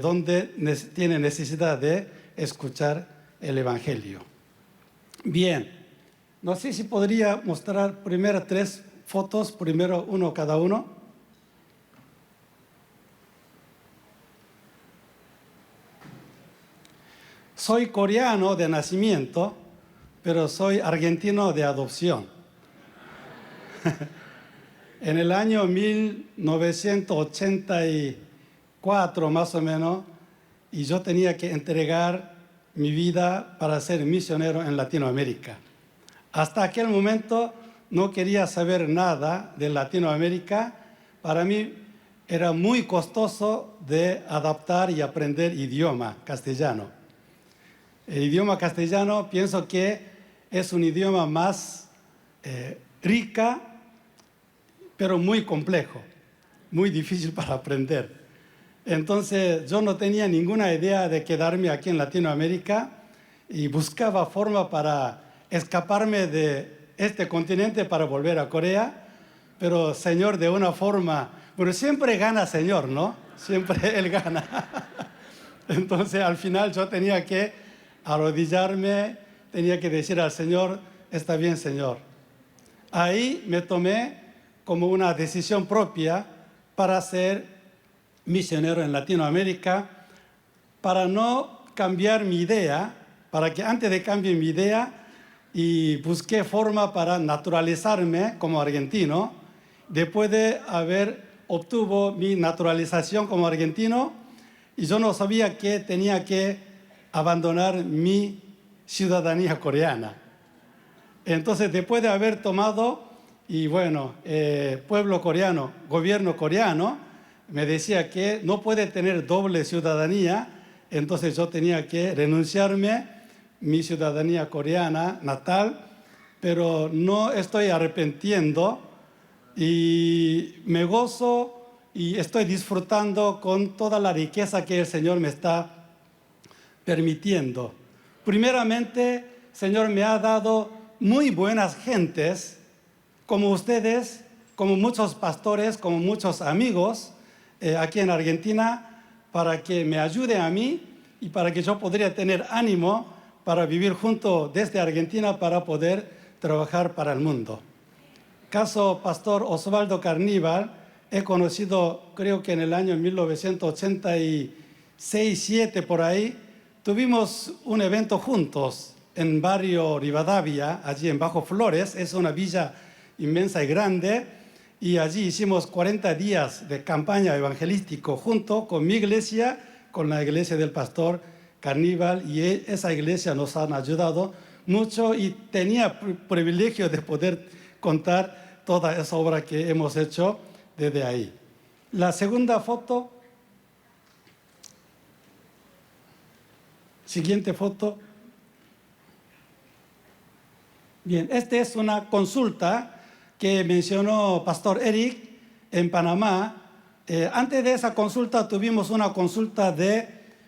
donde tiene necesidad de escuchar el Evangelio. Bien, no sé si podría mostrar primero 3 fotos, primero uno cada uno. Soy coreano de nacimiento, pero soy argentino de adopción. En el año 1984 más o menos, y yo tenía que entregar mi vida para ser misionero en Latinoamérica. Hasta aquel momento no quería saber nada de Latinoamérica. Para mí era muy costoso de adaptar y aprender idioma castellano. El idioma castellano pienso que es un idioma más rica, pero muy complejo, muy difícil para aprender. Entonces yo no tenía ninguna idea de quedarme aquí en Latinoamérica y buscaba forma para escaparme de este continente para volver a Corea, pero Señor de una forma, pero siempre gana Señor, ¿no? Siempre Él gana. Entonces al final yo tenía que arrodillarme, tenía que decir al Señor, está bien Señor. Ahí me tomé como una decisión propia para ser misionero en Latinoamérica, para no cambiar mi idea, para que antes de cambiar mi idea, y busqué forma para naturalizarme como argentino. Después de haber obtuvo mi naturalización como argentino, y yo no sabía que tenía que abandonar mi ciudadanía coreana. Entonces, después de haber tomado, y bueno, pueblo coreano, gobierno coreano, me decía que no puede tener doble ciudadanía, entonces yo tenía que renunciarme mi ciudadanía coreana natal, pero no estoy arrepintiendo y me gozo y estoy disfrutando con toda la riqueza que el Señor me está permitiendo. Primeramente, Señor me ha dado muy buenas gentes, como ustedes, como muchos pastores, como muchos amigos, aquí en Argentina, para que me ayude a mí y para que yo podría tener ánimo para vivir junto desde Argentina para poder trabajar para el mundo. Caso Pastor Osvaldo Carníbal, he conocido creo que en el año 1986-7 por ahí, tuvimos un evento juntos en barrio Rivadavia, allí en Bajo Flores, es una villa inmensa y grande, y allí hicimos 40 días de campaña evangelístico junto con mi iglesia, con la iglesia del pastor Carníbal, y esa iglesia nos han ayudado mucho y tenía privilegio de poder contar toda esa obra que hemos hecho desde ahí. La segunda foto, siguiente foto. Bien, esta es una consulta que mencionó Pastor Eric en Panamá. Antes de esa consulta tuvimos una consulta de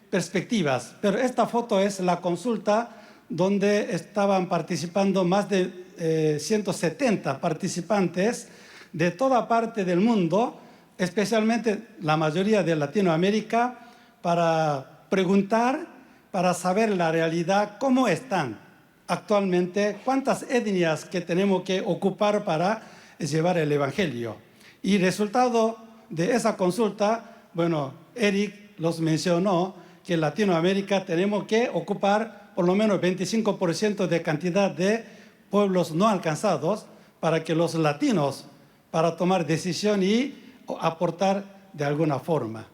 perspectivas, pero esta foto es la consulta donde estaban participando más de 170 participantes de toda parte del mundo, especialmente la mayoría de Latinoamérica, para preguntar, para saber la realidad, cómo están actualmente, cuántas etnias que tenemos que ocupar para llevar el Evangelio. Y resultado de esa consulta, bueno, Eric los mencionó, que en Latinoamérica tenemos que ocupar por lo menos 25% de cantidad de pueblos no alcanzados para que los latinos, para tomar decisión y aportar de alguna forma.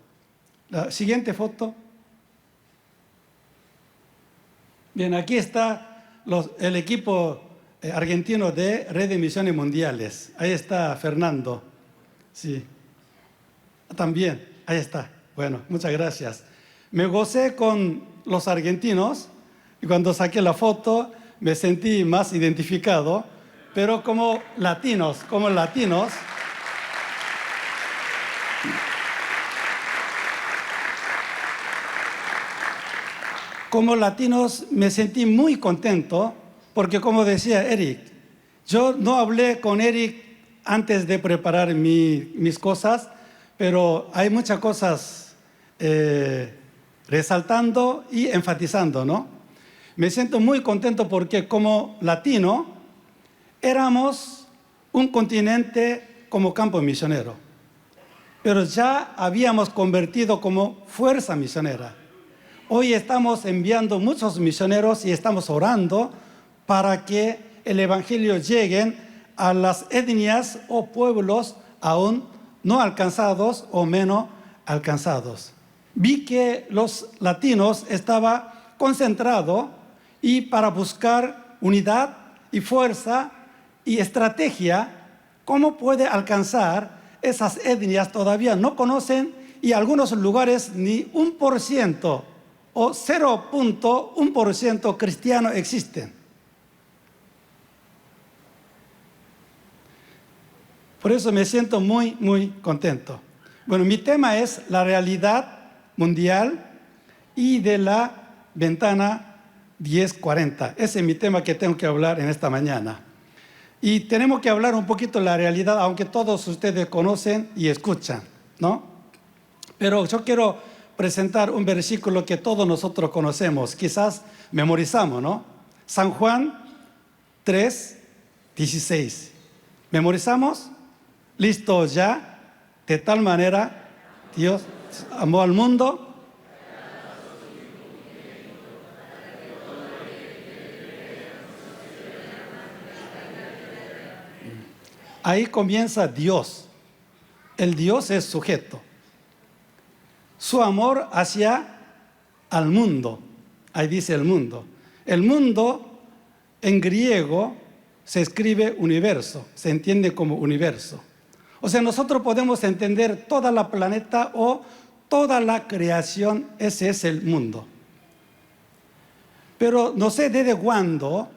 La siguiente foto. Bien, aquí está el equipo argentino de Red de Misiones Mundiales. Ahí está Fernando. Sí. También, ahí está. Bueno, muchas gracias. Me gocé con los argentinos y cuando saqué la foto me sentí más identificado, pero como latinos, me sentí muy contento porque, como decía Eric, yo no hablé con Eric antes de preparar mis cosas, pero hay muchas cosas resaltando y enfatizando, ¿no? Me siento muy contento porque como latino éramos un continente como campo misionero, pero ya habíamos convertido como fuerza misionera. Hoy estamos enviando muchos misioneros y estamos orando para que el evangelio llegue a las etnias o pueblos aún no alcanzados o menos alcanzados. Vi que los latinos estaban concentrados y para buscar unidad y fuerza y estrategia, cómo puede alcanzar esas etnias todavía no conocen y algunos lugares ni 1% o 0.1% cristiano existen. Por eso me siento muy, muy contento. Bueno, mi tema es la realidad mundial y de la ventana 1040. Ese es mi tema que tengo que hablar en esta mañana. Y tenemos que hablar un poquito de la realidad, aunque todos ustedes conocen y escuchan, ¿no? Pero yo quiero presentar un versículo que todos nosotros conocemos, quizás memorizamos, ¿no? San Juan 3:16. ¿Memorizamos? ¿Listo ya? De tal manera Dios amó al mundo. Ahí comienza Dios. El Dios es sujeto. Su amor hacia al mundo. Ahí dice el mundo. El mundo en griego se escribe universo, se entiende como universo. O sea, nosotros podemos entender toda la planeta o toda la creación, ese es el mundo. Pero no sé desde cuándo,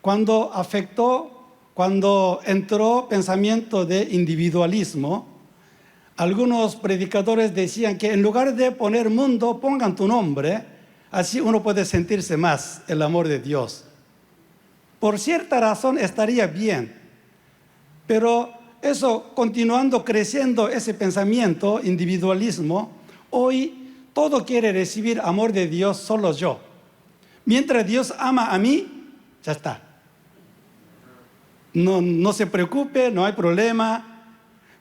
cuando entró pensamiento de individualismo, algunos predicadores decían que en lugar de poner mundo, pongan tu nombre, así uno puede sentirse más el amor de Dios. Por cierta razón estaría bien, pero eso continuando creciendo ese pensamiento, individualismo, hoy todo quiere recibir amor de Dios, solo yo. Mientras Dios ama a mí, ya está. No se preocupe, no hay problema.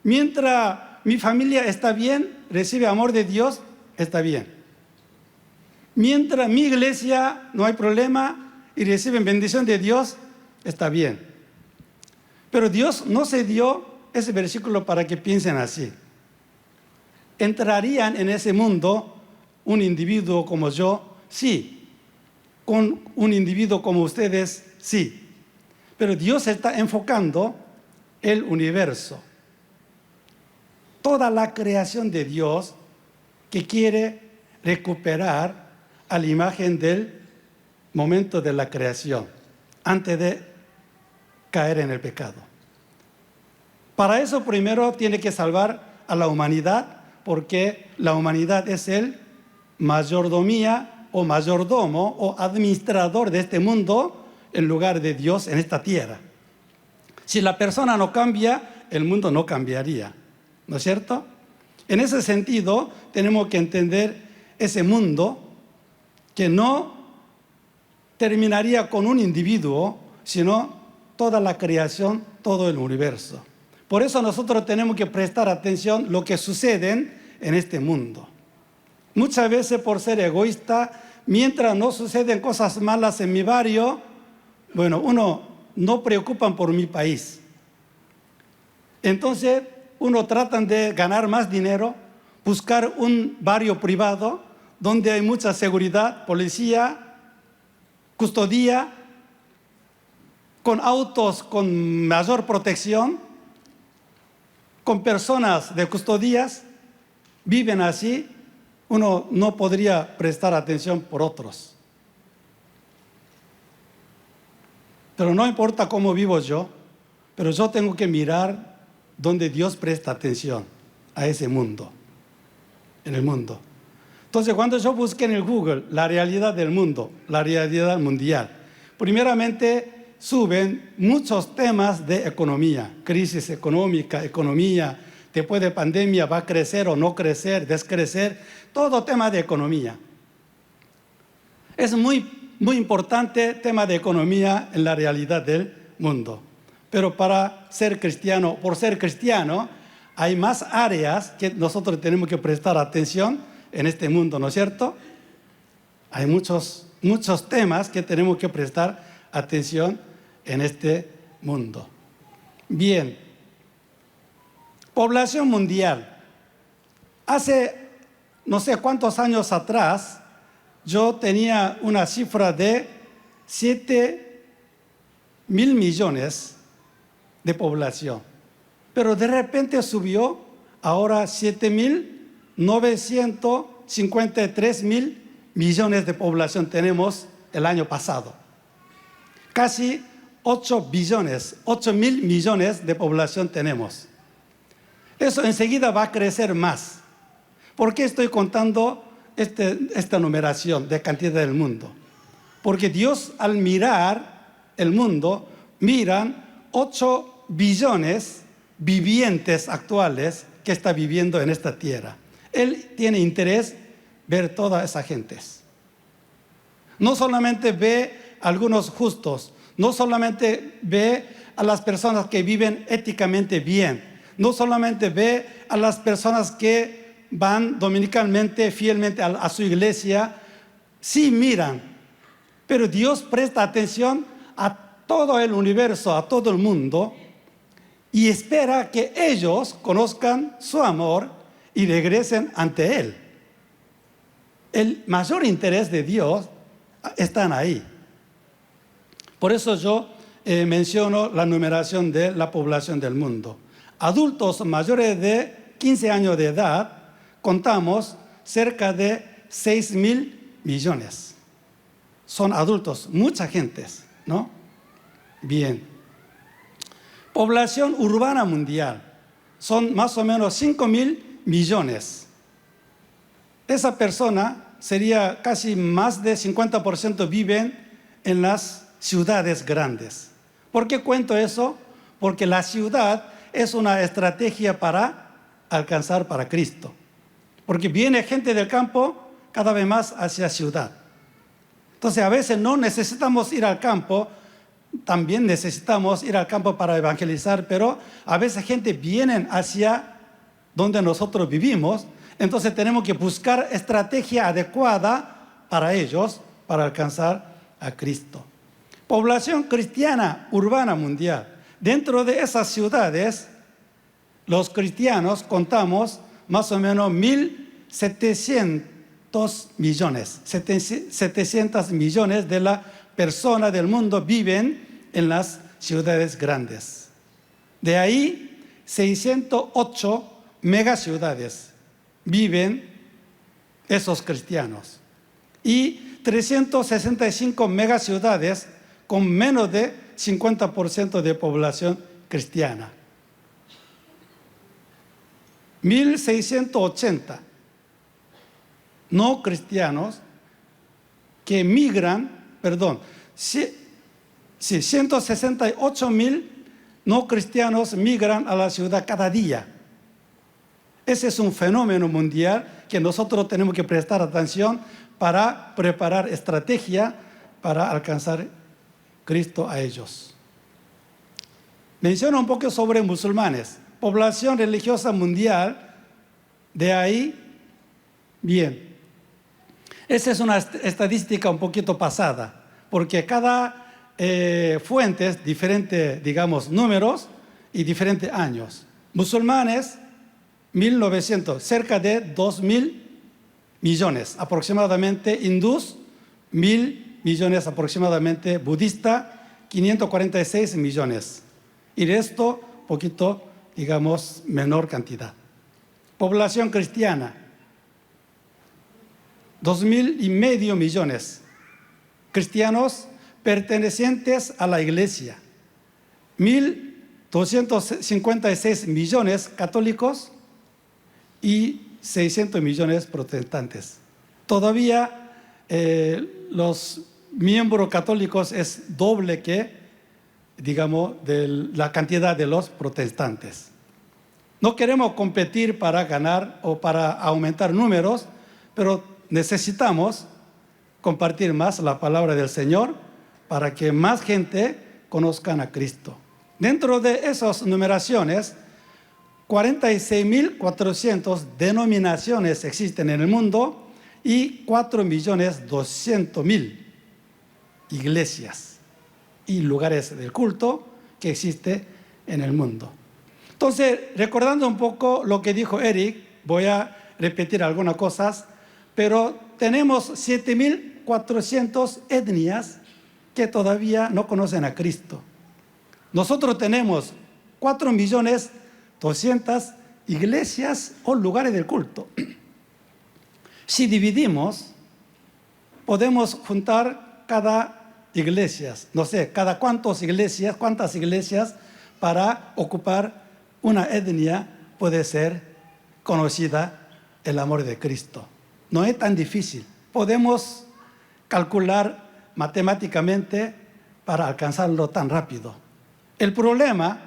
Mientras mi familia está bien, recibe amor de Dios, está bien. Mientras mi iglesia no hay problema y reciben bendición de Dios, está bien. Pero Dios no se dio ese versículo para que piensen así. ¿Entrarían en ese mundo un individuo como yo? Sí. ¿Con un individuo como ustedes? Sí. Pero Dios está enfocando el universo. Toda la creación de Dios que quiere recuperar a la imagen del momento de la creación, antes de caer en el pecado. Para eso primero tiene que salvar a la humanidad, porque la humanidad es el mayordomía o mayordomo o administrador de este mundo en lugar de Dios en esta tierra. Si la persona no cambia, el mundo no cambiaría, ¿no es cierto? En ese sentido, tenemos que entender ese mundo que no terminaría con un individuo, sino toda la creación, todo el universo. Por eso nosotros tenemos que prestar atención a lo que sucede en este mundo. Muchas veces por ser egoísta, mientras no suceden cosas malas en mi barrio, bueno, uno no preocupa por mi país. Entonces, uno trata de ganar más dinero, buscar un barrio privado donde hay mucha seguridad, policía, custodia, con autos con mayor protección, con personas de custodias, viven así, uno no podría prestar atención por otros. Pero no importa cómo vivo yo, pero yo tengo que mirar donde Dios presta atención a ese mundo, en el mundo. Entonces, cuando yo busqué en el Google la realidad del mundo, la realidad mundial, primeramente suben muchos temas de economía, crisis económica, economía, después de pandemia va a crecer o no crecer, descrecer, todo tema de economía. Es muy importante tema de economía en la realidad del mundo. Pero para ser cristiano, por ser cristiano, hay más áreas que nosotros tenemos que prestar atención en este mundo, ¿no es cierto? Hay muchos temas que tenemos que prestar atención en este mundo. Bien, población mundial. Hace no sé cuántos años atrás, yo tenía una cifra de 7.000 millones de población, pero de repente subió, ahora 7.953.000 millones de población tenemos el año pasado. Casi 8.000 millones de población tenemos. Eso enseguida va a crecer más. ¿Por qué estoy contando esta numeración de cantidad del mundo? Porque Dios, al mirar el mundo, miran 8 billones vivientes actuales que está viviendo en esta tierra. Él tiene interés ver todas esas gentes. No solamente ve a algunos justos, no solamente ve a las personas que viven éticamente bien, no solamente ve a las personas que van dominicalmente, fielmente a su iglesia, sí miran, pero Dios presta atención a todo el universo, a todo el mundo, y espera que ellos conozcan su amor y regresen ante Él. El mayor interés de Dios está ahí. Por eso yo menciono la numeración de la población del mundo. Adultos mayores de 15 años de edad, contamos cerca de 6.000 millones. Son adultos, mucha gente, ¿no? Bien. Población urbana mundial, son más o menos 5.000 millones. Esa persona sería casi más de 50% viven en las ciudades grandes. ¿Por qué cuento eso? Porque la ciudad es una estrategia para alcanzar para Cristo. Porque viene gente del campo cada vez más hacia ciudad. Entonces a veces no necesitamos ir al campo, también necesitamos ir al campo para evangelizar, pero a veces gente viene hacia donde nosotros vivimos, entonces tenemos que buscar estrategia adecuada para ellos, para alcanzar a Cristo. Población cristiana urbana mundial. Dentro de esas ciudades, los cristianos contamos más o menos 1.700 millones. 700 millones de las personas del mundo viven en las ciudades grandes. De ahí, 608 megaciudades viven esos cristianos. Y 365 megaciudades con menos de 50% de población cristiana. 1.680 no cristianos que migran, 168.000 no cristianos migran a la ciudad cada día. Ese es un fenómeno mundial que nosotros tenemos que prestar atención para preparar estrategia para alcanzar Cristo a ellos. Menciono un poco sobre musulmanes. Población religiosa mundial, de ahí, bien. Esa es una estadística un poquito pasada, porque cada fuente es diferente, digamos, números y diferentes años. Musulmanes, 1.900, cerca de 2.000 millones aproximadamente. Hindús, 1.000 millones aproximadamente. Budista, 546 millones. Y resto, poquito, digamos, menor cantidad. Población cristiana, 2.500 millones. Cristianos pertenecientes a la iglesia. 1.256 millones católicos y 600 millones protestantes. Todavía los miembros católicos es doble que, digamos, de la cantidad de los protestantes. No queremos competir para ganar o para aumentar números, pero necesitamos compartir más la palabra del Señor para que más gente conozcan a Cristo. Dentro de esas numeraciones, 46.400 denominaciones existen en el mundo y 4.200.000 iglesias y lugares del culto que existe en el mundo. Entonces, recordando un poco lo que dijo Eric, voy a repetir algunas cosas, pero tenemos 7.400 etnias que todavía no conocen a Cristo. Nosotros tenemos 4.200.000 iglesias o lugares del culto. Si dividimos, podemos juntar cada iglesia, no sé, cada cuántas iglesias para ocupar una etnia puede ser conocida el amor de Cristo. No es tan difícil. Podemos calcular matemáticamente para alcanzarlo tan rápido. El problema,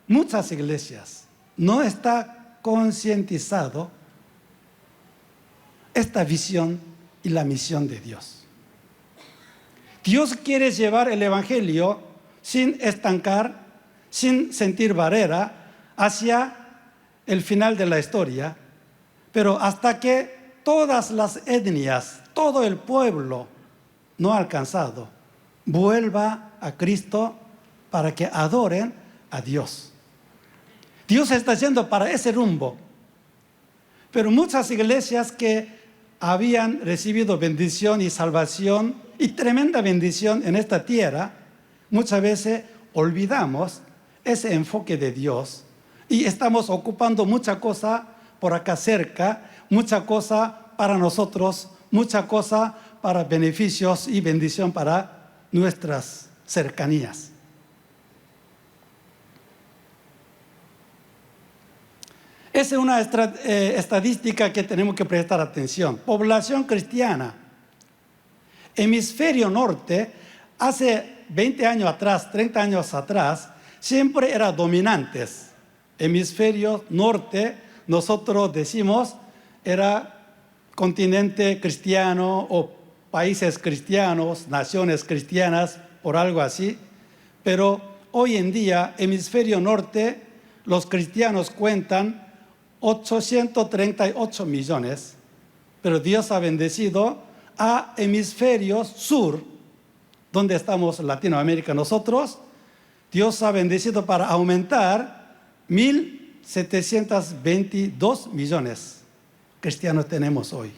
muchas iglesias no está concientizado esta visión y la misión de Dios. Dios quiere llevar el evangelio sin estancar, sin sentir barrera hacia el final de la historia, pero hasta que todas las etnias, todo el pueblo no alcanzado, vuelva a Cristo para que adoren a Dios. Dios está yendo para ese rumbo. Pero muchas iglesias que habían recibido bendición y salvación y tremenda bendición en esta tierra, muchas veces olvidamos ese enfoque de Dios y estamos ocupando mucha cosa por acá cerca, mucha cosa para nosotros, mucha cosa para beneficios y bendición para nuestras cercanías. Esa es una estadística que tenemos que prestar atención. Población cristiana. Hemisferio norte, hace 20 años atrás, 30 años atrás, siempre era dominantes. Hemisferio norte, nosotros decimos, era continente cristiano o países cristianos, naciones cristianas, por algo así. Pero hoy en día, hemisferio norte, los cristianos cuentan 838 millones, pero Dios ha bendecido a hemisferio sur, donde estamos Latinoamérica nosotros. Dios ha bendecido para aumentar 1.722 millones cristianos tenemos hoy.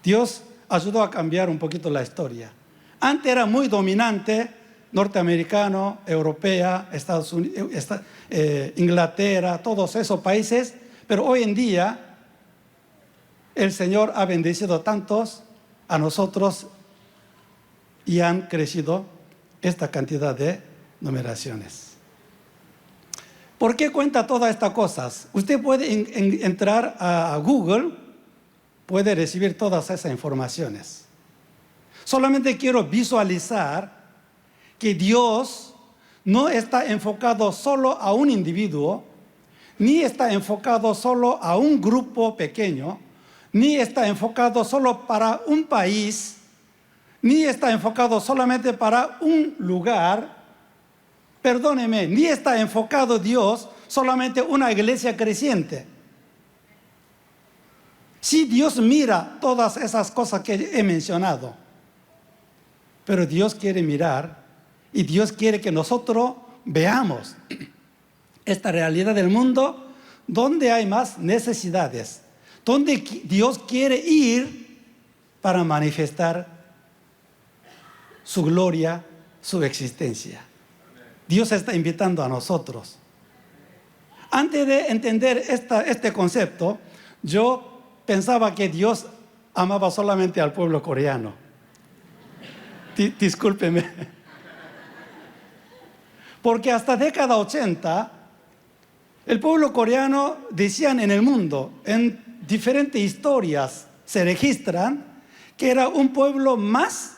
Dios ayudó a cambiar un poquito la historia. Antes era muy dominante, norteamericano, europea, Estados Unidos, Inglaterra, todos esos países, pero hoy en día el Señor ha bendecido tantos a nosotros y han crecido esta cantidad de numeraciones. ¿Por qué cuenta todas estas cosas? Usted puede entrar a Google, puede recibir todas esas informaciones. Solamente quiero visualizar que Dios no está enfocado solo a un individuo, ni está enfocado solo a un grupo pequeño, ni está enfocado solo para un país, ni está enfocado solamente para un lugar. Perdóneme, ni está enfocado Dios solamente una iglesia creciente. Sí, Dios mira todas esas cosas que he mencionado, pero Dios quiere mirar y Dios quiere que nosotros veamos esta realidad del mundo donde hay más necesidades, donde Dios quiere ir para manifestar su gloria, su existencia. Dios está invitando a nosotros. Antes de entender este concepto, yo pensaba que Dios amaba solamente al pueblo coreano. Discúlpeme. Porque hasta década 80, el pueblo coreano, decían en el mundo, en diferentes historias se registran, que era un pueblo más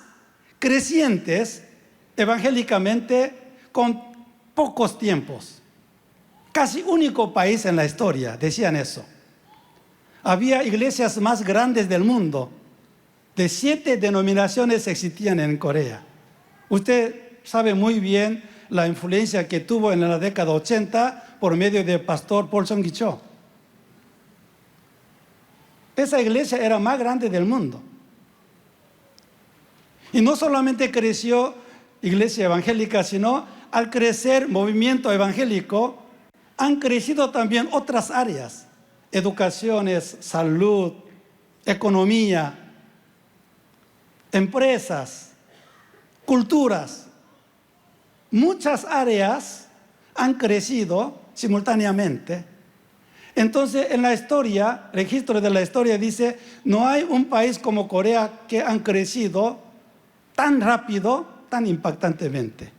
creciente evangélicamente con pocos tiempos. casi único país en la historia, decían eso. Había iglesias más grandes del mundo. De 7 denominaciones existían en Corea. Usted sabe muy bien la influencia que tuvo en la década 80 por medio del pastor Paul Chung-gi-cho. Esa iglesia era más grande del mundo. Y no solamente creció iglesia evangélica, sino al crecer movimiento evangélico, han crecido también otras áreas: educaciones, salud, economía, empresas, culturas. Muchas áreas han crecido simultáneamente. Entonces, en la historia, el registro de la historia dice, no hay un país como Corea que han crecido tan rápido, tan impactantemente.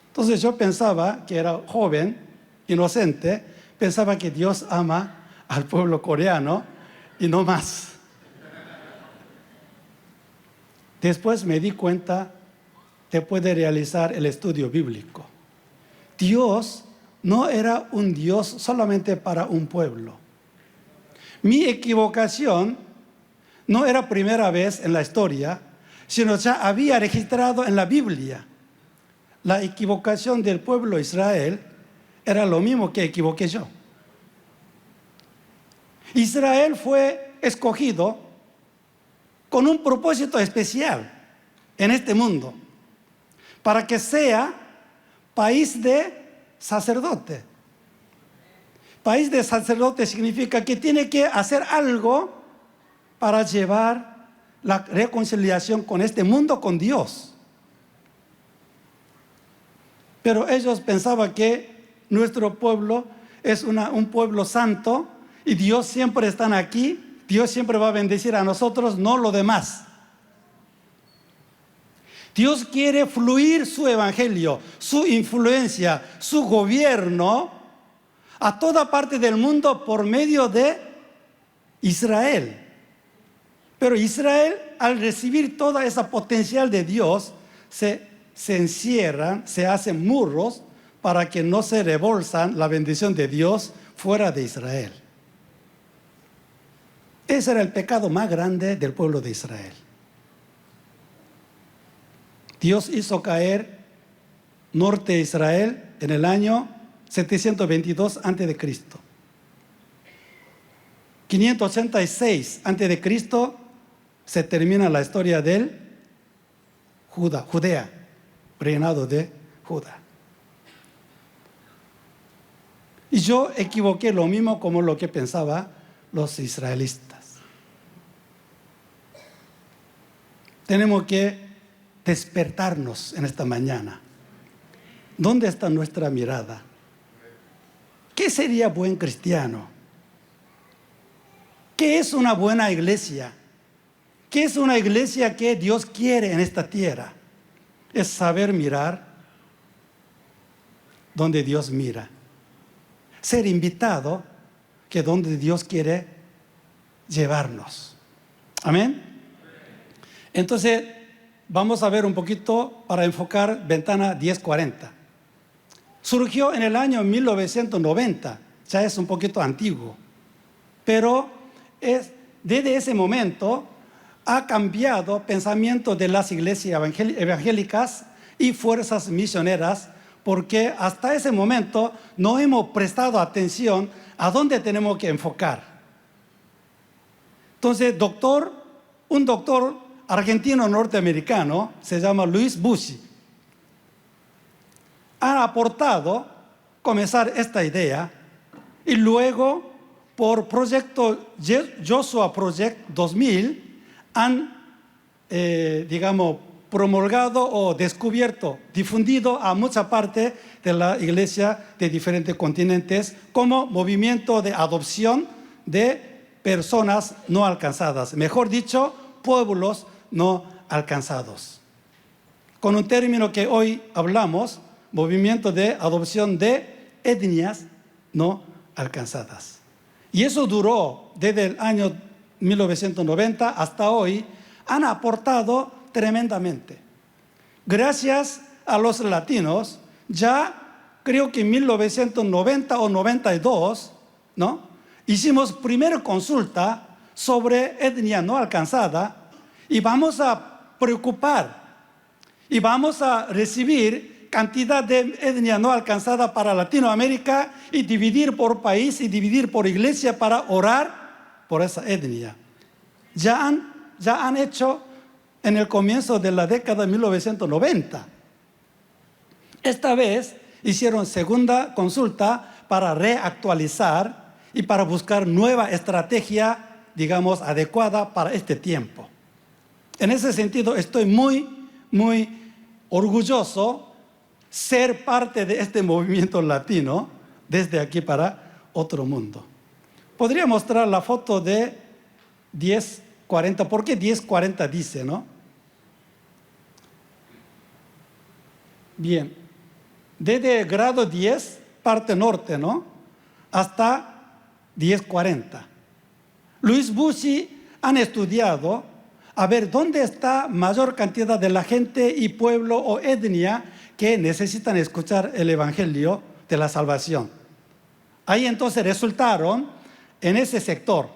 Entonces yo pensaba, que era joven, inocente, pensaba que Dios ama al pueblo coreano y no más. Después me di cuenta, después de realizar el estudio bíblico, Dios no era un Dios solamente para un pueblo. Mi equivocación no era primera vez en la historia, sino ya había registrado en la Biblia. La equivocación del pueblo de Israel era lo mismo que equivoqué yo. Israel fue escogido con un propósito especial en este mundo, para que sea país de sacerdote. País de sacerdote significa que tiene que hacer algo para llevar la reconciliación con este mundo, con Dios. Pero ellos pensaban que nuestro pueblo es un pueblo santo y Dios siempre está aquí, Dios siempre va a bendecir a nosotros, no lo demás. Dios quiere fluir su evangelio, su influencia, su gobierno a toda parte del mundo por medio de Israel. Pero Israel, al recibir toda esa potencial de Dios, se encierran, se hacen muros para que no se rebolsan la bendición de Dios fuera de Israel. Ese era el pecado más grande del pueblo de Israel. Dios hizo caer norte de Israel en el año 722 a.C. 586 a.C. se termina la historia del Judea, reinado de Judá. Y yo equivoqué lo mismo como lo que pensaban los israelitas. Tenemos que despertarnos en esta mañana. ¿Dónde está nuestra mirada? ¿Qué sería buen cristiano? ¿Qué es una buena iglesia? ¿Qué es una iglesia que Dios quiere en esta tierra? Es saber mirar donde Dios mira. Ser invitado que donde Dios quiere llevarnos. Amén. Entonces, vamos a ver un poquito para enfocar Ventana 1040. Surgió en el año 1990, ya es un poquito antiguo, pero desde ese momento ha cambiado el pensamiento de las iglesias evangélicas y fuerzas misioneras, porque hasta ese momento no hemos prestado atención a dónde tenemos que enfocar. Entonces, un doctor argentino norteamericano, se llama Luis Bussi, ha aportado comenzar esta idea y luego por proyecto Joshua Project 2000 han, promulgado o descubierto, difundido a mucha parte de la iglesia de diferentes continentes como movimiento de adopción de personas no alcanzadas, mejor dicho, pueblos no alcanzados. Con un término que hoy hablamos, movimiento de adopción de etnias no alcanzadas. Y eso duró desde el año 1990 hasta hoy, han aportado tremendamente. Gracias a los latinos, ya creo que en 1990 o 92, ¿no?, hicimos primera consulta sobre etnia no alcanzada y vamos a preocupar y vamos a recibir cantidad de etnia no alcanzada para Latinoamérica y dividir por país y dividir por iglesia para orar por esa etnia. Ya han hecho en el comienzo de la década de 1990. Esta vez hicieron segunda consulta para reactualizar y para buscar nueva estrategia, digamos, adecuada para este tiempo. En ese sentido, estoy muy orgulloso ser parte de este movimiento latino desde aquí para otro mundo. Podría mostrar la foto de 1040. ¿Por qué 1040 dice, no? Bien. Desde grado 10, parte norte, ¿no?, hasta 1040. Luis Bussi han estudiado a ver dónde está mayor cantidad de la gente y pueblo o etnia que necesitan escuchar el evangelio de la salvación. Ahí entonces resultaron en ese sector,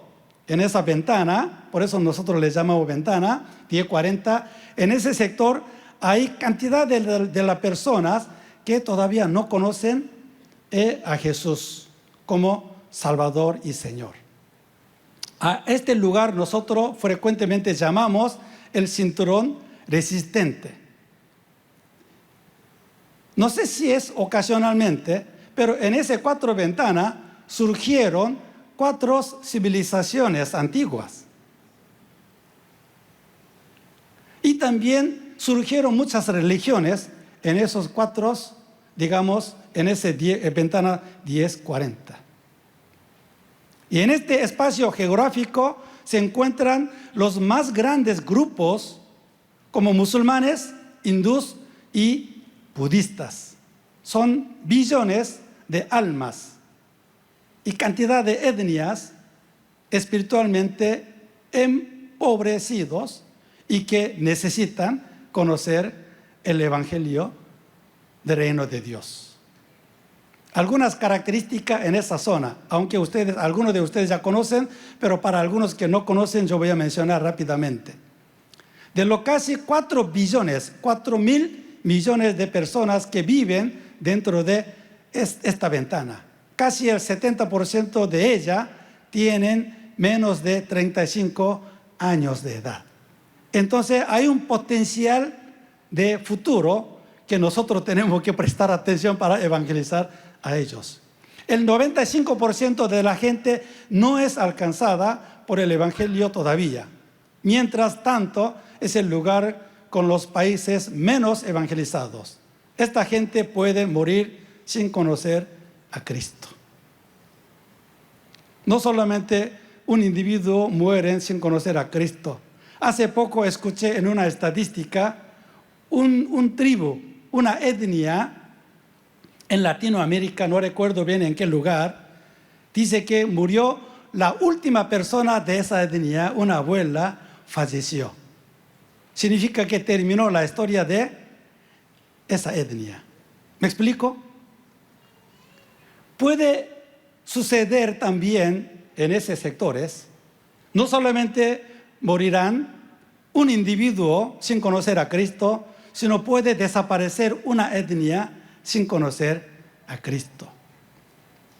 en esa ventana, por eso nosotros le llamamos ventana, 1040, en ese sector hay cantidad de las personas que todavía no conocen a Jesús como Salvador y Señor. A este lugar nosotros frecuentemente llamamos el cinturón resistente. No sé si es ocasionalmente, pero en esas 4 ventanas surgieron 4 civilizaciones antiguas. Y también surgieron muchas religiones en esos 4, digamos, en esa ventana 1040. Y en este espacio geográfico se encuentran los más grandes grupos como musulmanes, hindús y budistas. Son billones de almas y cantidad de etnias espiritualmente empobrecidos y que necesitan conocer el evangelio del reino de Dios. Algunas características en esa zona, aunque algunos de ustedes ya conocen, pero para algunos que no conocen yo voy a mencionar rápidamente. De los casi 4 billones, 4.000 millones de personas que viven dentro de esta ventana, casi el 70% de ellas tienen menos de 35 años de edad. Entonces hay un potencial de futuro que nosotros tenemos que prestar atención para evangelizar a ellos. El 95% de la gente no es alcanzada por el evangelio todavía. Mientras tanto, es el lugar con los países menos evangelizados. Esta gente puede morir sin conocer a Cristo. No solamente un individuo muere sin conocer a Cristo. Hace poco escuché en una estadística un tribu, una etnia en Latinoamérica, no recuerdo bien en qué lugar, dice que murió la última persona de esa etnia, una abuela, falleció. Significa que terminó la historia de esa etnia. ¿Me explico? Puede suceder también en esos sectores, no solamente morirán un individuo sin conocer a Cristo, sino puede desaparecer una etnia sin conocer a Cristo.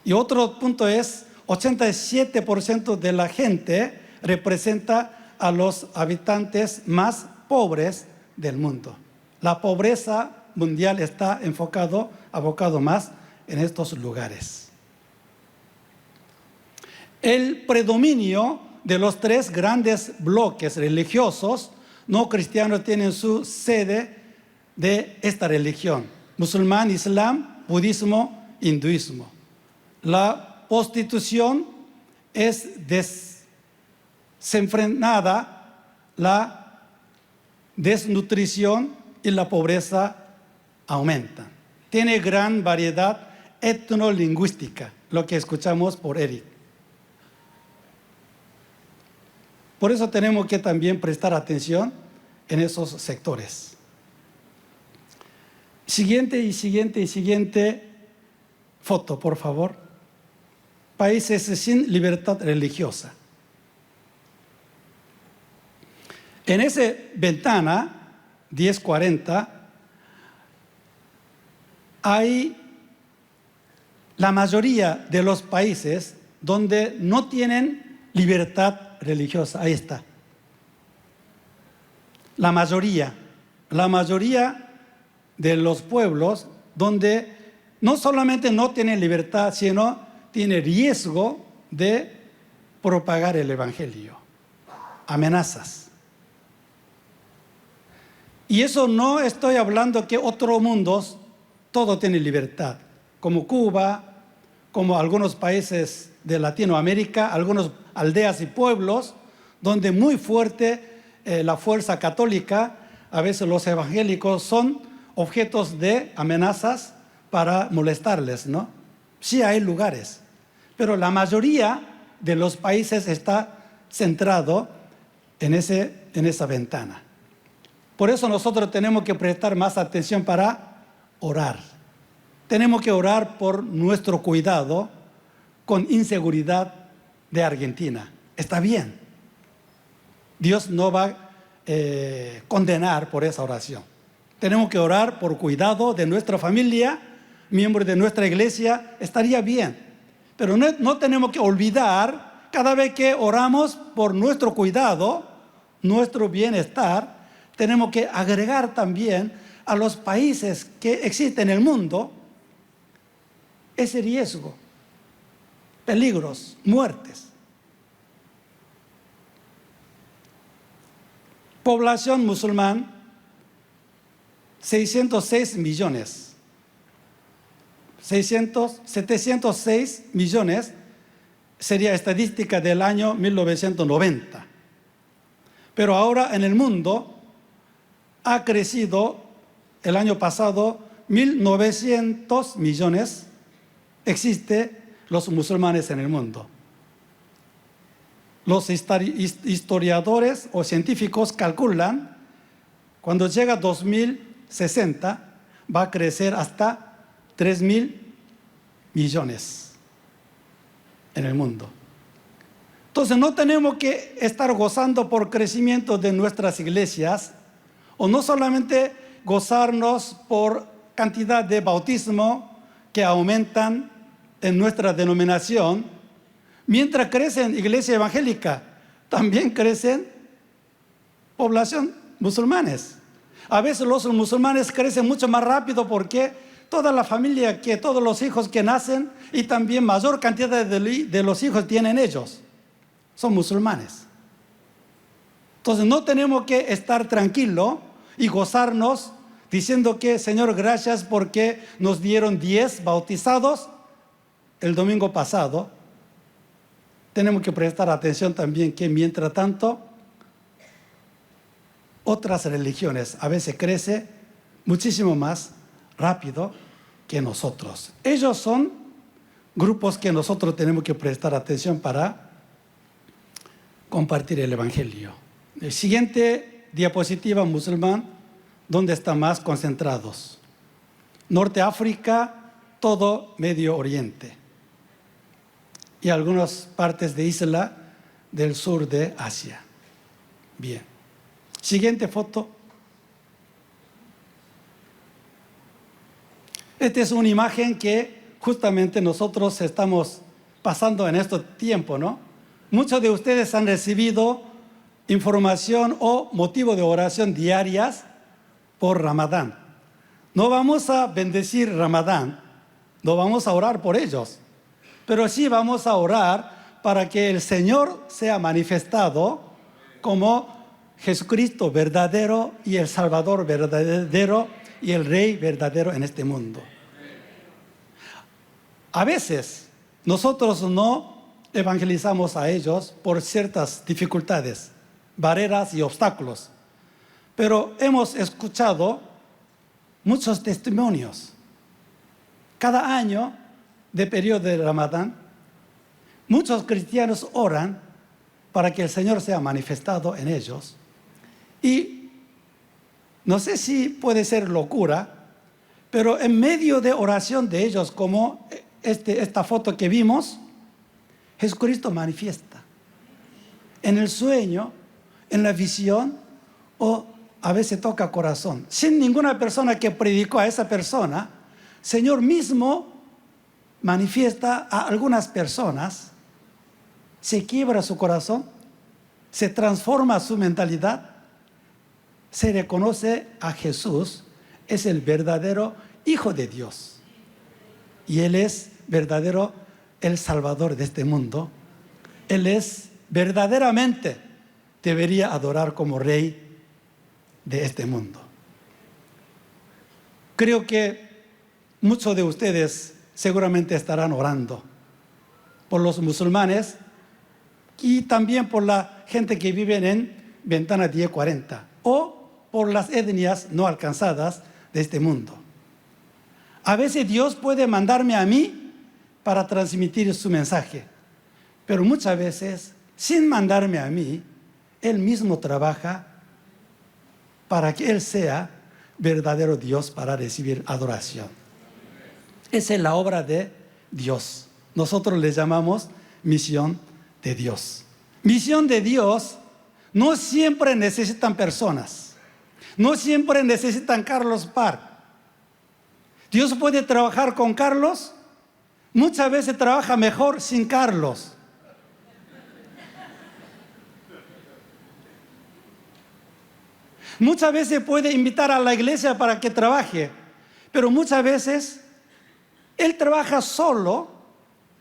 Y otro punto es, 87% de la gente representa a los habitantes más pobres del mundo. La pobreza mundial está abocado más en estos lugares. El predominio de los 3 grandes bloques religiosos no cristianos tienen su sede de esta religión: musulmán, islam, budismo, hinduismo. La prostitución es desenfrenada, la desnutrición y la pobreza aumentan. Tiene gran variedad etnolingüística, lo que escuchamos por Eric. Por eso tenemos que también prestar atención en esos sectores. Siguiente. foto, por favor. Países sin libertad religiosa. En esa ventana 1040 hay la mayoría de los países donde no tienen libertad religiosa. Ahí está. La mayoría de los pueblos donde no solamente no tienen libertad, sino tiene riesgo de propagar el evangelio. Amenazas. Y eso no estoy hablando que otros mundos todo tiene libertad, como Cuba, como algunos países de Latinoamérica, algunas aldeas y pueblos, donde muy fuerte la fuerza católica, a veces los evangélicos son objetos de amenazas para molestarles, ¿no? Sí hay lugares, pero la mayoría de los países está centrado en esa ventana. Por eso nosotros tenemos que prestar más atención para orar. Tenemos que orar por nuestro cuidado con inseguridad de Argentina. Está bien. Dios no va a condenar por esa oración. Tenemos que orar por cuidado de nuestra familia, miembros de nuestra iglesia, estaría bien. Pero no tenemos que olvidar, cada vez que oramos por nuestro cuidado, nuestro bienestar, tenemos que agregar también a los países que existen en el mundo ese riesgo, peligros, muertes. Población musulmana, 606 millones. 706 millones sería estadística del año 1990. Pero ahora en el mundo ha crecido el año pasado 1.900 millones. Existen los musulmanes en el mundo. Los historiadores o científicos calculan cuando llega a 2060 va a crecer hasta 3.000 millones en el mundo. Entonces no tenemos que estar gozando por crecimiento de nuestras iglesias o no solamente gozarnos por cantidad de bautismo que aumentan en nuestra denominación. Mientras crecen iglesia evangélica, también crecen población musulmanes. A veces los musulmanes crecen mucho más rápido porque toda la familia, todos los hijos que nacen y también mayor cantidad de los hijos tienen ellos, son musulmanes. Entonces no tenemos que estar tranquilos y gozarnos diciendo que Señor, gracias porque nos dieron 10 bautizados el domingo pasado. Tenemos que prestar atención también que mientras tanto otras religiones a veces crecen muchísimo más rápido que nosotros. Ellos son grupos que nosotros tenemos que prestar atención para compartir el evangelio. El siguiente diapositiva musulmán, ¿dónde están más concentrados? Norte África, todo Medio Oriente y algunas partes de isla del sur de Asia. Bien. Siguiente foto. Esta es una imagen que justamente nosotros estamos pasando en este tiempo, ¿no? Muchos de ustedes han recibido información o motivo de oración diarias por Ramadán. No vamos a bendecir Ramadán, no vamos a orar por ellos, pero sí vamos a orar para que el Señor sea manifestado como Jesucristo verdadero y el Salvador verdadero y el Rey verdadero en este mundo. A veces nosotros no evangelizamos a ellos por ciertas dificultades, barreras y obstáculos, pero hemos escuchado muchos testimonios. Cada año de periodo de Ramadán, muchos cristianos oran para que el Señor sea manifestado en ellos. Y no sé si puede ser locura, pero en medio de oración de ellos, como esta foto que vimos, Jesucristo manifiesta en el sueño, en la visión, o a veces toca corazón. Sin ninguna persona que predicó a esa persona, Señor mismo manifiesta a algunas personas, se quiebra su corazón, se transforma su mentalidad, se reconoce a Jesús, es el verdadero Hijo de Dios. Y Él es verdadero el Salvador de este mundo. Él es verdaderamente, debería adorar como Rey de este mundo. Creo que muchos de ustedes seguramente estarán orando por los musulmanes y también por la gente que vive en Ventana 1040 o por las etnias no alcanzadas de este mundo. A veces Dios puede mandarme a mí para transmitir su mensaje, pero muchas veces, sin mandarme a mí, Él mismo trabaja para que Él sea verdadero Dios para recibir adoración. Esa es la obra de Dios. Nosotros le llamamos misión de Dios. Misión de Dios no siempre necesitan personas. No siempre necesitan Carlos Park. Dios puede trabajar con Carlos. Muchas veces trabaja mejor sin Carlos. Muchas veces puede invitar a la iglesia para que trabaje, pero muchas veces Él trabaja solo,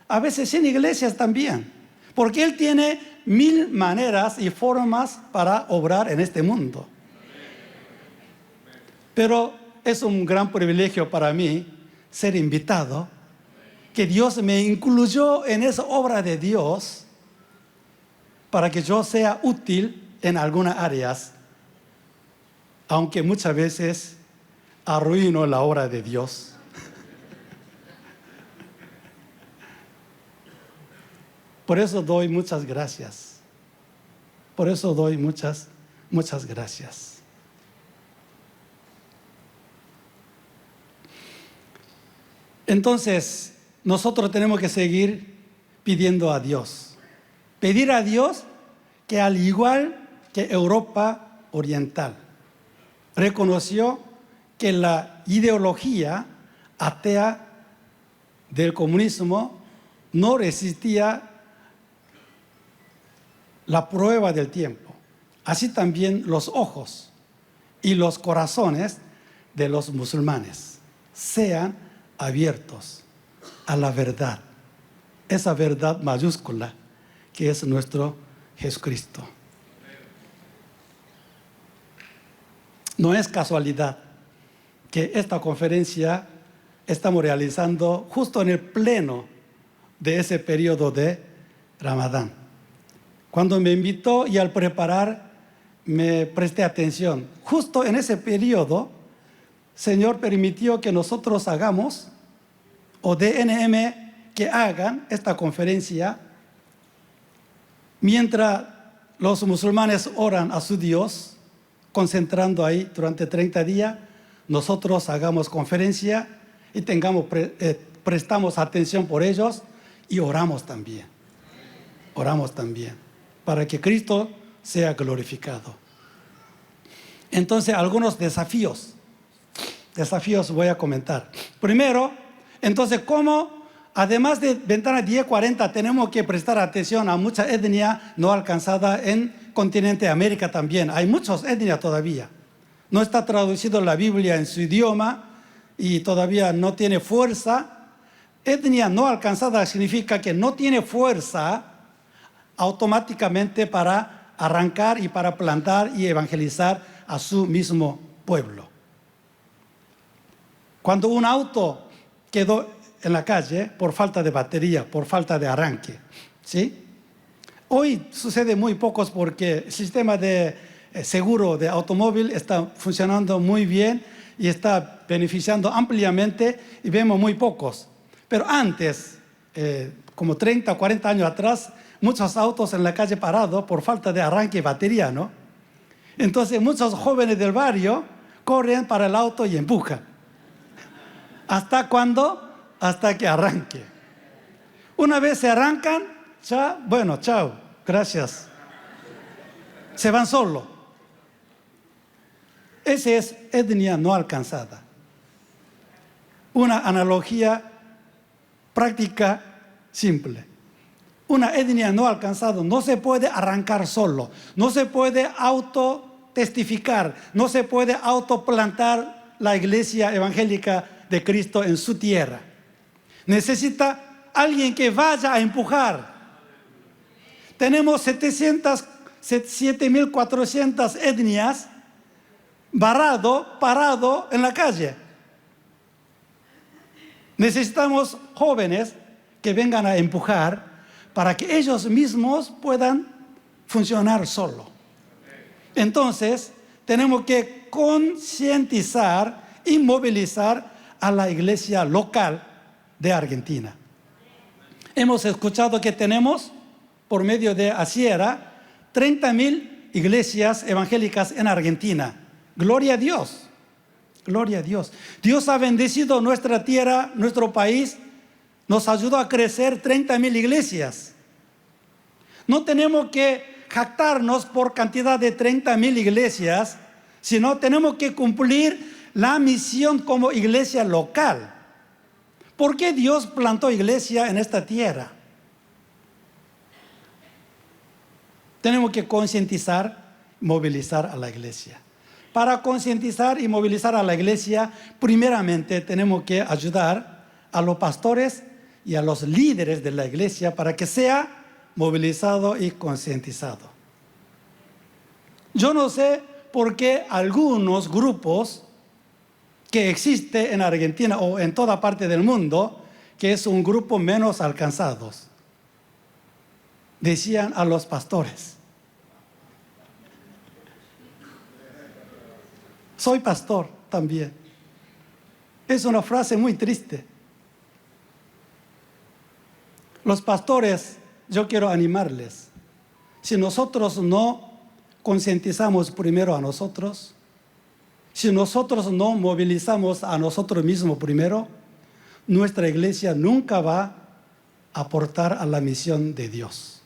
a veces sin iglesias también, porque Él tiene 1000 maneras y formas para obrar en este mundo. Pero es un gran privilegio para mí ser invitado, que Dios me incluyó en esa obra de Dios para que yo sea útil en algunas áreas, aunque muchas veces arruino la obra de Dios. Por eso doy muchas gracias. Por eso doy muchas gracias. Entonces, nosotros tenemos que seguir pidiendo a Dios. Pedir a Dios que, al igual que Europa Oriental, reconoció que la ideología atea del comunismo no resistía la prueba del tiempo. Así también los ojos y los corazones de los musulmanes sean abiertos a la verdad, esa verdad mayúscula que es nuestro Jesucristo. No es casualidad que esta conferencia estamos realizando justo en el pleno de ese periodo de Ramadán. Cuando me invitó y al preparar me presté atención. Justo en ese periodo, Señor permitió que nosotros hagamos, o DNM que hagan esta conferencia, mientras los musulmanes oran a su Dios, concentrando ahí durante 30 días, nosotros hagamos conferencia y prestamos atención por ellos y oramos también. Oramos también, para que Cristo sea glorificado. Entonces, algunos desafíos voy a comentar. Primero, entonces, ¿cómo, además de Ventana 1040, tenemos que prestar atención a mucha etnia no alcanzada en continente de América también? Hay muchas etnias todavía. No está traducido la Biblia en su idioma y todavía no tiene fuerza. Etnia no alcanzada significa que no tiene fuerza automáticamente para arrancar y para plantar y evangelizar a su mismo pueblo. Cuando un auto quedó en la calle por falta de batería, por falta de arranque, ¿sí? Hoy sucede muy pocos porque el sistema de seguro de automóvil está funcionando muy bien y está beneficiando ampliamente y vemos muy pocos. Pero antes, como 30 o 40 años atrás, muchos autos en la calle parados por falta de arranque y batería, ¿no? Entonces muchos jóvenes del barrio corren para el auto y empujan. ¿Hasta cuándo? Hasta que arranque. Una vez se arrancan, ya, bueno, chao, gracias. Se van solo. Esa es etnia no alcanzada. Una analogía práctica simple. Una etnia no alcanzada no se puede arrancar solo, no se puede autotestificar, no se puede autoplantar la iglesia evangélica de Cristo en su tierra. Necesita alguien que vaya a empujar. Tenemos 7.400 etnias parado en la calle. Necesitamos jóvenes que vengan a empujar para que ellos mismos puedan funcionar solo. Entonces, tenemos que concientizar y movilizar a la iglesia local de Argentina. Hemos escuchado que tenemos, por medio de Asiera, 30.000 iglesias evangélicas en Argentina. Gloria a Dios. Gloria a Dios. Dios ha bendecido nuestra tierra, nuestro país. Nos ayudó a crecer 30.000 iglesias. No tenemos que jactarnos por cantidad de 30.000 iglesias, sino tenemos que cumplir la misión como iglesia local. ¿Por qué Dios plantó iglesia en esta tierra? Tenemos que concientizar, movilizar a la iglesia. Para concientizar y movilizar a la iglesia, primeramente tenemos que ayudar a los pastores y a los líderes de la iglesia para que sea movilizado y concientizado. Yo no sé por qué algunos grupos que existen en Argentina o en toda parte del mundo, que es un grupo menos alcanzados, decían a los pastores: soy pastor también. Es una frase muy triste. Los pastores, yo quiero animarles. Si nosotros no concientizamos primero a nosotros, si nosotros no movilizamos a nosotros mismos primero, nuestra iglesia nunca va a aportar a la misión de Dios.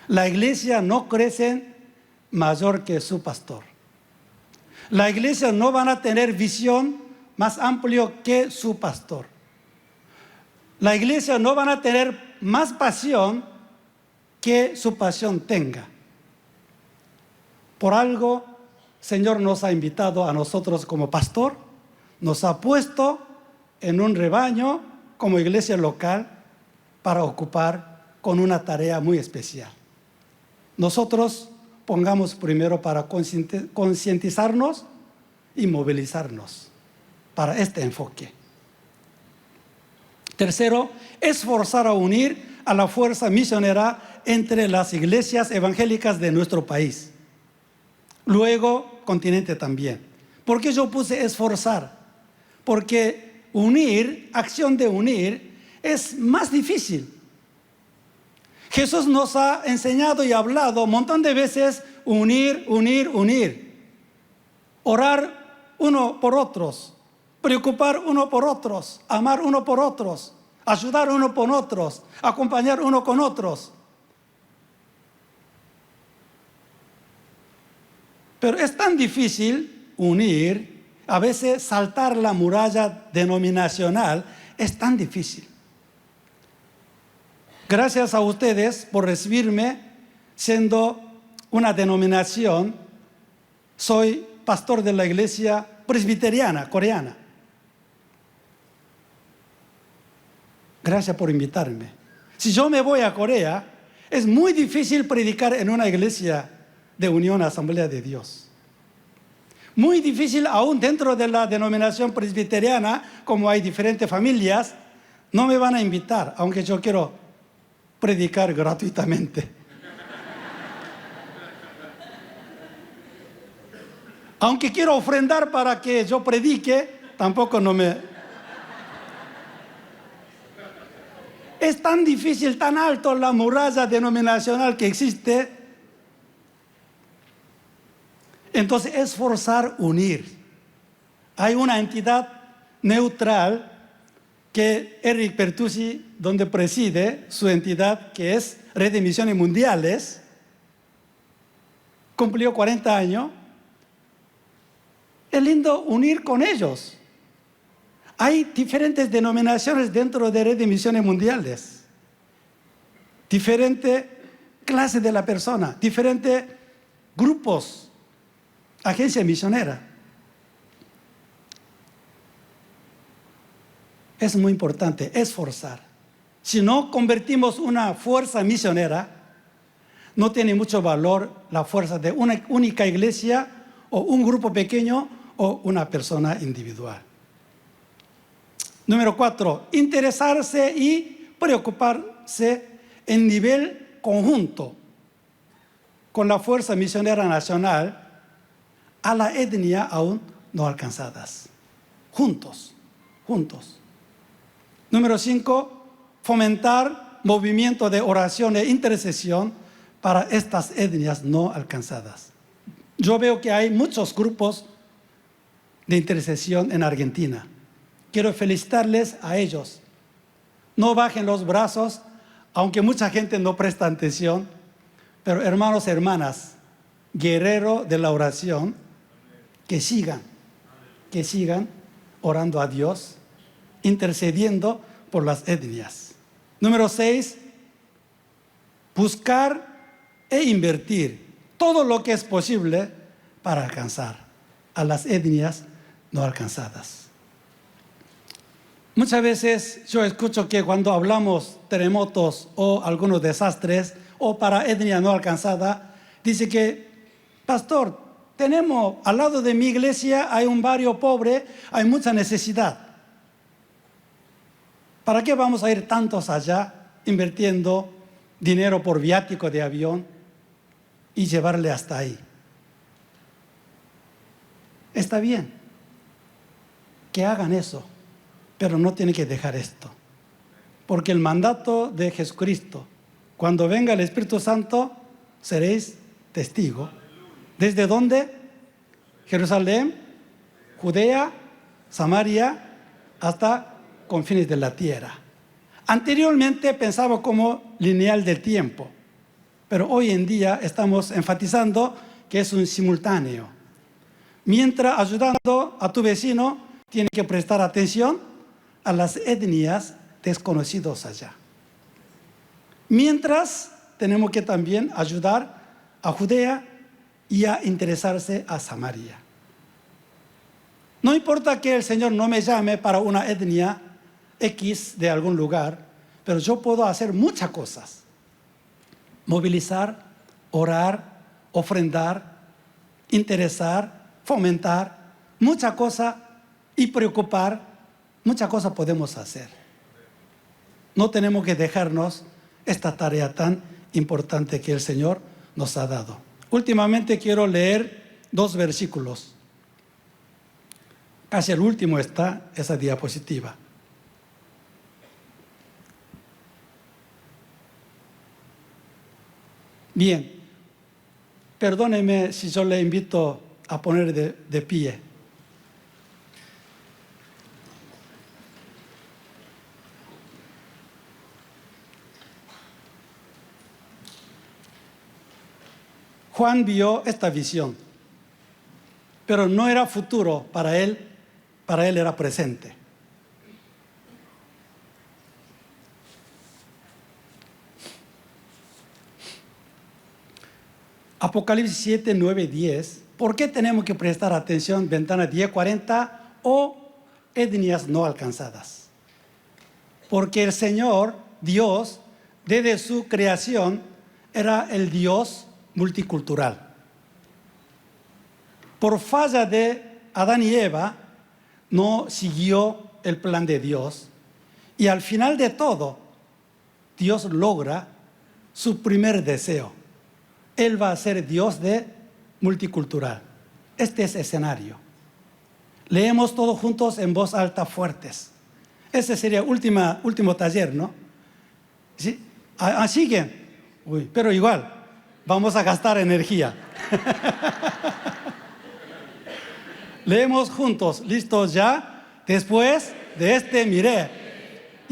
La iglesia no crece mayor que su pastor. La iglesia no van a tener visión más amplio que su pastor. La iglesia no van a tener más pasión que su pasión tenga. Por algo, Señor nos ha invitado a nosotros como pastor, nos ha puesto en un rebaño como iglesia local para ocupar con una tarea muy especial. Nosotros pongamos primero para concientizarnos y movilizarnos para este enfoque. Tercero, esforzar a unir a la fuerza misionera entre las iglesias evangélicas de nuestro país. Luego, continente también. ¿Por qué yo puse esforzar? Porque unir, acción de unir, es más difícil. Jesús nos ha enseñado y hablado un montón de veces unir, unir, unir. Orar uno por otros, preocupar uno por otros, amar uno por otros, ayudar uno por otros, acompañar uno con otros. Pero es tan difícil unir, a veces saltar la muralla denominacional es tan difícil. Gracias a ustedes por recibirme siendo una denominación. Soy pastor de la iglesia presbiteriana coreana. Gracias por invitarme. Si yo me voy a Corea, es muy difícil predicar en una iglesia de Unión Asamblea de Dios. Muy difícil aún dentro de la denominación presbiteriana, como hay diferentes familias, no me van a invitar, aunque yo quiero predicar gratuitamente. Aunque quiero ofrendar para que yo predique, tampoco no me... Es tan difícil, tan alto la muralla denominacional que existe. Entonces, esforzar, unir. Hay una entidad neutral que Eric Bertuzzi donde preside su entidad, que es Red de Misiones Mundiales, cumplió 40 años. Es lindo unir con ellos. Hay diferentes denominaciones dentro de Red de Misiones Mundiales, diferentes clases de la persona, diferentes grupos, agencias misioneras. Es muy importante esforzar. Si no convertimos una fuerza misionera, no tiene mucho valor la fuerza de una única iglesia o un grupo pequeño o una persona individual. Número 4, interesarse y preocuparse en nivel conjunto con la fuerza misionera nacional a la etnia aún no alcanzadas. Juntos. Número 5, fomentar movimiento de oración e intercesión para estas etnias no alcanzadas. Yo veo que hay muchos grupos de intercesión en Argentina. Quiero felicitarles a ellos. No bajen los brazos, aunque mucha gente no presta atención. Pero hermanos y hermanas, guerrero de la oración, que sigan orando a Dios, intercediendo por las etnias. Número 6, buscar e invertir todo lo que es posible para alcanzar a las etnias no alcanzadas. Muchas veces yo escucho que cuando hablamos terremotos o algunos desastres o para etnia no alcanzada, dice que, pastor, tenemos al lado de mi iglesia, hay un barrio pobre, hay mucha necesidad. ¿Para qué vamos a ir tantos allá invirtiendo dinero por viático de avión y llevarle hasta ahí? Está bien que hagan eso, pero no tienen que dejar esto. Porque el mandato de Jesucristo, cuando venga el Espíritu Santo, seréis testigos. ¿Desde dónde? Jerusalén, Judea, Samaria, hasta confines de la tierra. Anteriormente pensaba como lineal del tiempo, pero hoy en día estamos enfatizando que es un simultáneo. Mientras ayudando a tu vecino, tienes que prestar atención a las etnias desconocidas allá. Mientras tenemos que también ayudar a Judea y a interesarse a Samaria. No importa que el Señor no me llame para una etnia X de algún lugar, pero yo puedo hacer muchas cosas. Movilizar, orar, ofrendar, interesar, fomentar, muchas cosas y preocupar, muchas cosas podemos hacer. No tenemos que dejarnos esta tarea tan importante que el Señor nos ha dado. Últimamente quiero leer 2 versículos. Casi el último está esa diapositiva. Bien, perdóneme si yo le invito a poner de pie. Juan vio esta visión, pero no era futuro para él era presente. Apocalipsis 7, 9, 10. ¿Por qué tenemos que prestar atención? Ventana 10:40 o etnias no alcanzadas. Porque el Señor, Dios, desde su creación, era el Dios multicultural. Por falla de Adán y Eva, no siguió el plan de Dios. Y al final de todo, Dios logra su primer deseo. Él va a ser Dios de multicultural. Este es el escenario. Leemos todos juntos en voz alta, fuertes. Ese sería el último taller, ¿no? ¿Sí? Siguen. Pero igual, vamos a gastar energía. Leemos juntos. ¿Listos ya? Después de miré.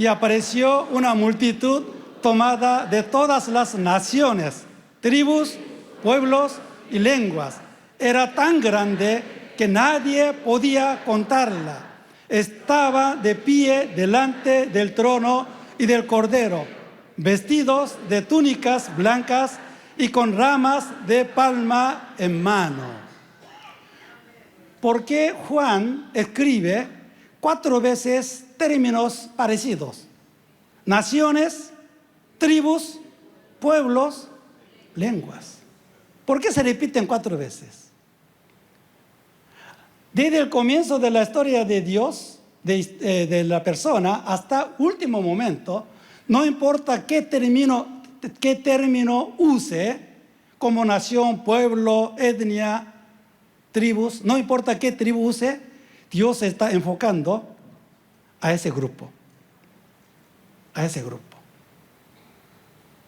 y apareció una multitud tomada de todas las naciones, tribus, pueblos y lenguas. Era tan grande que nadie podía contarla. Estaba de pie delante del trono y del Cordero, vestidos de túnicas blancas y con ramas de palma en mano. ¿Por qué Juan escribe 4 veces términos parecidos? Naciones, tribus, pueblos, lenguas. ¿Por qué se repiten 4 veces? Desde el comienzo de la historia de Dios, de la persona, hasta último momento, no importa qué término use, como nación, pueblo, etnia, tribus, no importa qué tribu use, Dios se está enfocando a ese grupo. A ese grupo.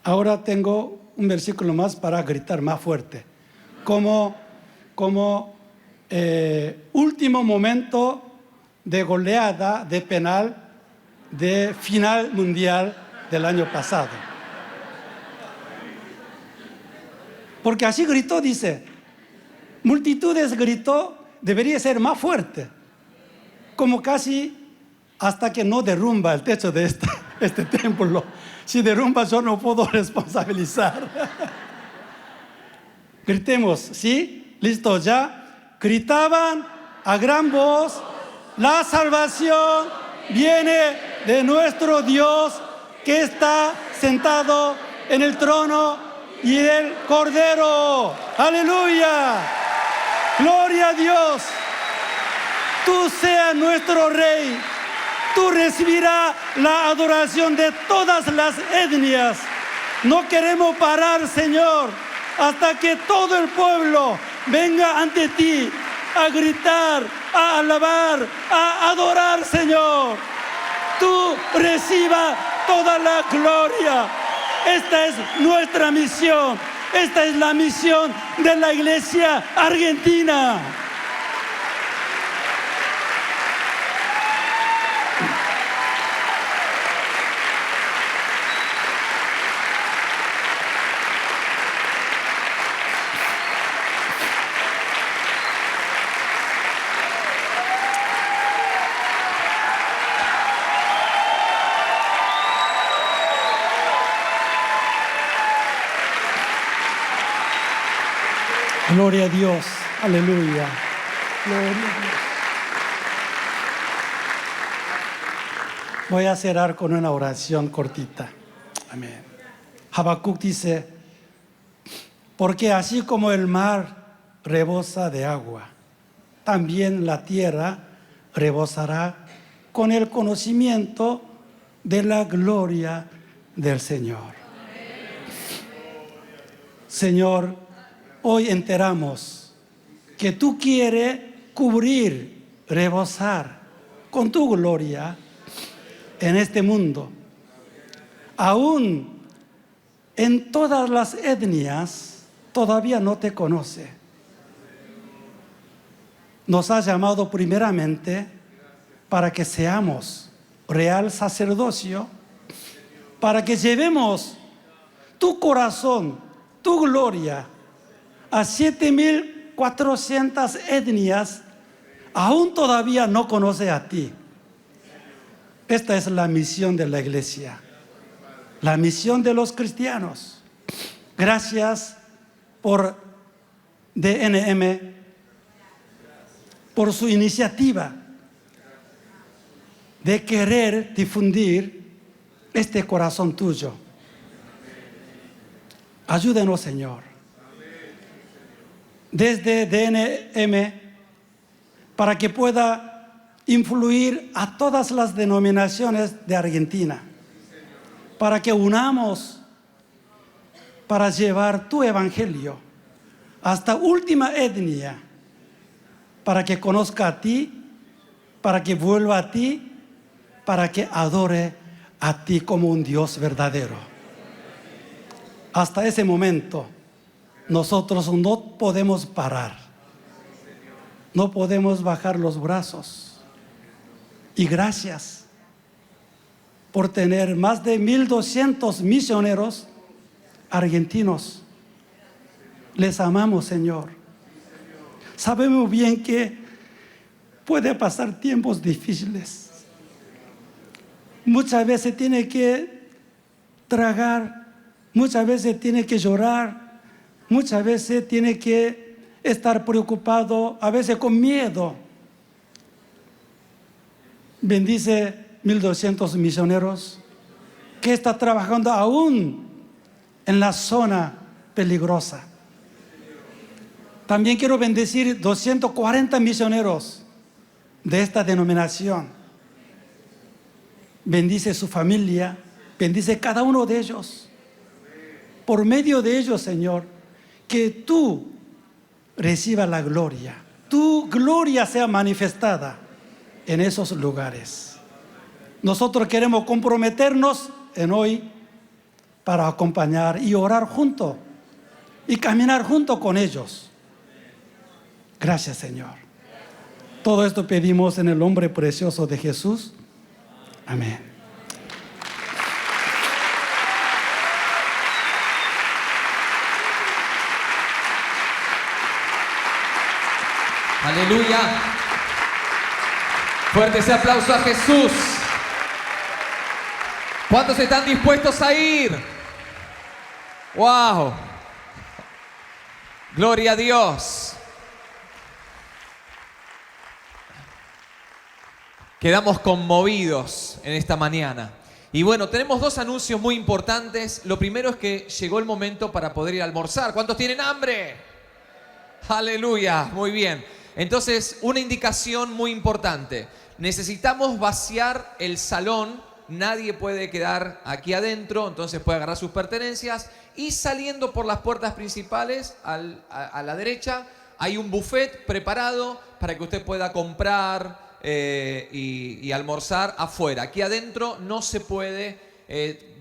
Ahora tengo un versículo más para gritar más fuerte. Como último momento de goleada, de penal, de final mundial del año pasado. Porque así gritó, dice, multitudes gritó, debería ser más fuerte. Como casi hasta que no derrumba el techo de este templo. Si derrumba, yo no puedo responsabilizar. Gritemos, ¿sí? ¿Listo ya? Gritaban a gran voz, la salvación viene de nuestro Dios que está sentado en el trono y el Cordero. ¡Aleluya! ¡Gloria a Dios! Tú seas nuestro Rey. Tú recibirás la adoración de todas las etnias. No queremos parar, Señor, hasta que todo el pueblo venga ante ti a gritar, a alabar, a adorar, Señor. Tú reciba toda la gloria. Esta es nuestra misión. Esta es la misión de la Iglesia Argentina. Gloria a Dios, aleluya. Gloria a Dios. Voy a cerrar con una oración cortita. Amén. Habacuc dice, porque así como el mar rebosa de agua, también la tierra rebosará con el conocimiento de la gloria del Señor. Señor, hoy enteramos que tú quieres cubrir, rebosar con tu gloria en este mundo. Aún en todas las etnias todavía no te conoce. Nos has llamado primeramente para que seamos real sacerdocio, para que llevemos tu corazón, tu gloria a 7,400 etnias, aún todavía no conoce a ti. Esta es la misión de la iglesia, la misión de los cristianos. Gracias por DNM, por su iniciativa de querer difundir este corazón tuyo. Ayúdenos, Señor. Desde DNM, para que pueda influir a todas las denominaciones de Argentina, para que unamos para llevar tu evangelio hasta última etnia, para que conozca a ti, para que vuelva a ti, para que adore a ti como un Dios verdadero. Hasta ese momento, nosotros no podemos parar, no podemos bajar los brazos. Y gracias por tener más de 1,200 misioneros argentinos. Les amamos, Señor. Sabemos bien que puede pasar tiempos difíciles. Muchas veces tiene que tragar, muchas veces tiene que llorar, muchas veces tiene que estar preocupado, a veces con miedo. Bendice 1,200 misioneros que están trabajando aún en la zona peligrosa. También quiero bendecir 240 misioneros de esta denominación. Bendice su familia, bendice cada uno de ellos. Por medio de ellos, Señor, que tú recibas la gloria. Tu gloria sea manifestada en esos lugares. Nosotros queremos comprometernos en hoy para acompañar y orar juntos y caminar junto con ellos. Gracias, Señor. Todo esto pedimos en el nombre precioso de Jesús. Amén. Aleluya. Fuerte ese aplauso a Jesús. ¿Cuántos están dispuestos a ir? ¡Wow! Gloria a Dios. Quedamos conmovidos en esta mañana. Y bueno, tenemos dos anuncios muy importantes. Lo primero es que llegó el momento para poder ir a almorzar. ¿Cuántos tienen hambre? Aleluya, muy bien. Entonces, una indicación muy importante. Necesitamos vaciar el salón. Nadie puede quedar aquí adentro, entonces puede agarrar sus pertenencias. Y saliendo por las puertas principales, a la derecha, hay un buffet preparado para que usted pueda comprar y almorzar afuera. Aquí adentro no se puede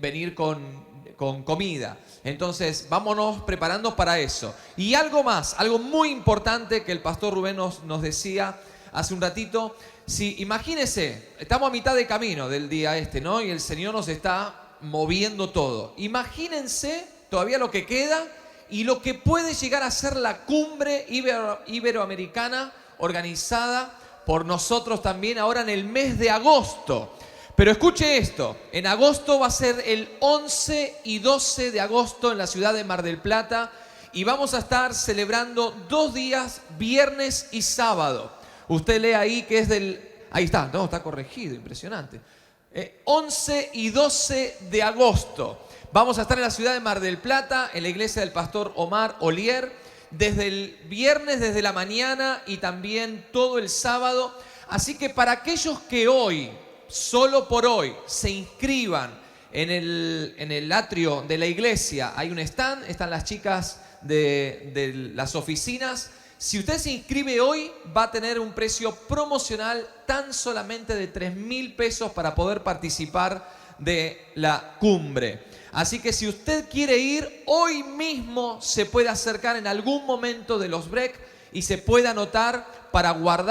venir con comida. Entonces, vámonos preparando para eso. Y algo más, algo muy importante que el pastor Rubén nos decía hace un ratito. Si, imagínense, estamos a mitad de camino del día ¿no? Y el Señor nos está moviendo todo. Imagínense todavía lo que queda y lo que puede llegar a ser la cumbre iberoamericana organizada por nosotros también ahora en el mes de agosto. Pero escuche esto, en agosto va a ser el 11 y 12 de agosto en la ciudad de Mar del Plata y vamos a estar celebrando 2 días, viernes y sábado. Usted lee ahí que es ahí está, no, está corregido, impresionante. 11 y 12 de agosto. Vamos a estar en la ciudad de Mar del Plata, en la iglesia del pastor Omar Olier, desde el viernes, desde la mañana y también todo el sábado. Así que para aquellos que hoy, solo por hoy, se inscriban en el atrio de la iglesia, hay un stand, están las chicas de las oficinas. Si usted se inscribe hoy, va a tener un precio promocional tan solamente de 3.000 pesos para poder participar de la cumbre. Así que si usted quiere ir, hoy mismo se puede acercar en algún momento de los break y se puede anotar para guardar